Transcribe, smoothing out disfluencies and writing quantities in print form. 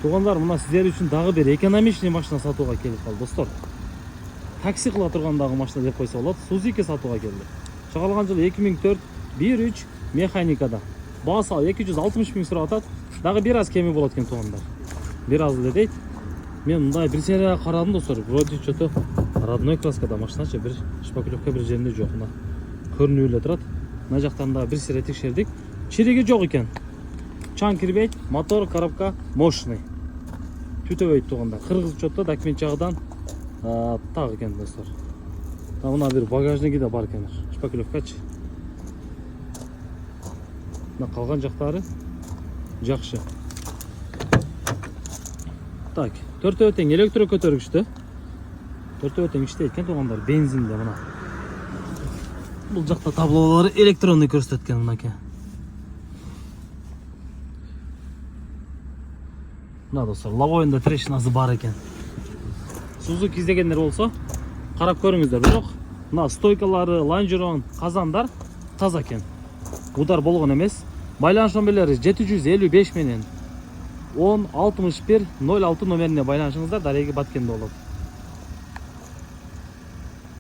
Туугандар, мына сиздер үчүн дагы бир экономичный машина сатууга келип калды, достор. Такси кыла тургандагы машина деп койсо болот. Suzuki сатууга келди. Чыгарылган жылы 2004 1.3 механикада. Баасы 260 миң сурап атат. Дагы бир аз кеми болот экен, туугандар. Бир аз эле дейт. Мен мындай бир серия карадым, достор. Вроде что-то родной краскада машиначы, бир шпаклевка бир жеринде жок. Мына көрүнүп эле турат. Мына жактан да бир серия текшердик. Чириги жок экен. Чаң кирбейт, мотор, коробка мощный. Түтөбөйт, туугандар. Кыргыз учетто документ жагынан так экен, достор. Мына бир багажниги да бар экен. Шпаклевкачы. Мына калган жактары жакшы. Так, төртөө тең электро көтөргүчтө. Төртөө тең иштейт экен, туугандар, бензинде мына. Бул жакта таблолору электронный көрсөткөн мынаке. Мына достор, лобоюнда трещинасы бар экен. Suzuki издегендер болсо, карап көрүңүздөр. Бирок мына стойкалары, лонжерон, казандар таза экен. Удар болгон эмес. Байланыш номерлери 755 менен 10 61 06 номерине байланышыңыздар, дареги Баткенде болот.